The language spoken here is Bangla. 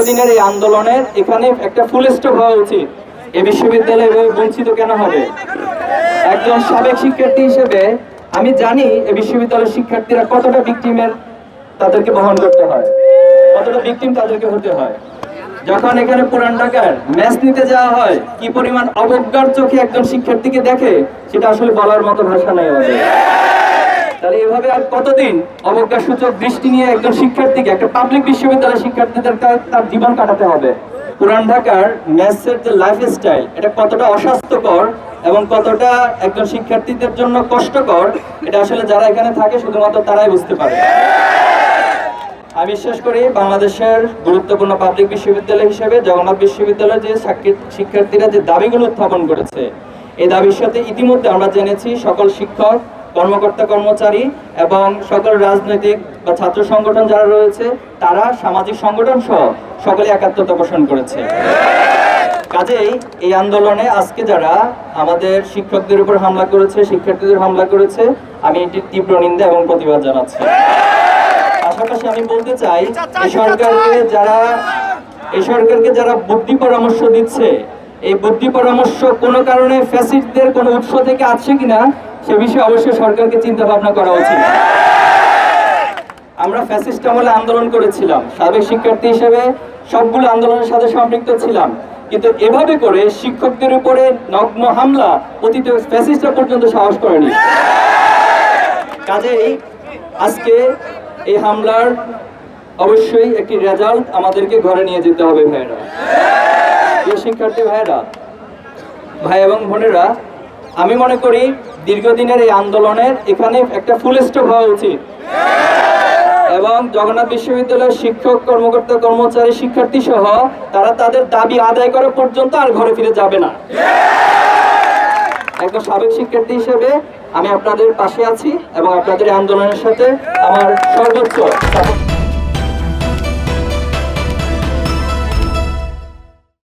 দিনের এই আন্দোলনের এখানে একটা ফুল স্টপ হওয়া উচিত। এই বিশ্ববিদ্যালয় এভাবে বঞ্চিত কেন হবে? একজন সাবেক শিক্ষার্থী হিসেবে আমি জানি এই বিশ্ববিদ্যালয়ের শিক্ষার্থীরা কতটা ভিকটিমের তাদেরকে বহন করতে হয়, কতটা ভিকটিম তাদেরকে হতে হয়। যখন এখানে পুরান ঢাকার ম্যাচ নিতে যাওয়া হয়, কি পরিমাণ অবজ্ঞার চোখে একজন শিক্ষার্থীকে দেখে সেটা আসলে বলার মতো ভাষা নেই আমাদের। তাহলে এভাবে আর কতদিন অবজ্ঞা সূচক দৃষ্টি নিয়ে একজন শিক্ষার্থীকে, একটা পাবলিক বিশ্ববিদ্যালয়ের শিক্ষার্থীদের তার জীবন কাটাতে হবে? পুরান ঢাকার ম্যাচের যে লাইফস্টাইল, এটা কতটা অস্বাস্থ্যকর এবং কতটা একজন শিক্ষার্থীদের জন্য কষ্টকর, এটা আসলে যারা এখানে থাকে শুধুমাত্র তারাই বুঝতে পারে। আমি বিশ্বাস করি বাংলাদেশের গুরুত্বপূর্ণ পাবলিক বিশ্ববিদ্যালয় হিসেবে জগন্নাথ বিশ্ববিদ্যালয়ের যে শিক্ষার্থীরা যে দাবিগুলো উত্থাপন করেছে, এই দাবির সাথে ইতিমধ্যে আমরা জেনেছি সকল শিক্ষক, কর্মকর্তা, কর্মচারী এবং সকল রাজনৈতিক বা ছাত্র সংগঠন যারা রয়েছে তারা সামাজিক সংগঠন সহ সকলে একাত্মতা পোষণ করেছে। কাজেই এই আন্দোলনে আজকে যারা আমাদের শিক্ষকদের উপর হামলা করেছে, শিক্ষার্থীদের হামলা করেছে, আমি এটির তীব্র নিন্দা এবং প্রতিবাদ জানাচ্ছি। পাশাপাশি আমি বলতে চাই এই সরকারকে যারা বুদ্ধি পরামর্শ দিচ্ছে, এই বুদ্ধি পরামর্শ কোনো কারণে ফ্যাসিস্টদের কোনো উৎস থেকে আসছে কিনা সে বিষয়ে অবশ্যই সরকারকে চিন্তা ভাবনা করা উচিত। আমরা ফ্যাসিস্ট আমলে আন্দোলন করেছিলাম, সাবেক শিক্ষার্থী হিসেবে সবগুলো আন্দোলনের সাথে সম্পৃক্ত ছিলাম, কিন্তু এভাবে করে শিক্ষকদের উপরে নগ্ন হামলা অতীতে ফ্যাসিস্টরা পর্যন্ত সাহস করেনি। কাজেই আজকে এই হামলার অবশ্যই একটি রেজাল্ট আমাদেরকে ঘরে নিয়ে যেতে হবে। ভাইয়েরা, শিক্ষার্থী ভাইয়েরা, ভাই এবং বোনেরা, আমি মনে করি দীর্ঘদিনের এই আন্দোলনের এখানে একটা ফুল স্টপ হওয়া উচিত এবং জগন্নাথ বিশ্ববিদ্যালয়ের শিক্ষক, কর্মকর্তা, কর্মচারী, শিক্ষার্থী সহ তারা তাদের দাবি আদায় করা পর্যন্ত আর ঘরে ফিরে যাবে না। একজন সাবেক শিক্ষার্থী হিসেবে আমি আপনাদের পাশে আছি এবং আপনাদের আন্দোলনের সাথে আমার সর্বোচ্চ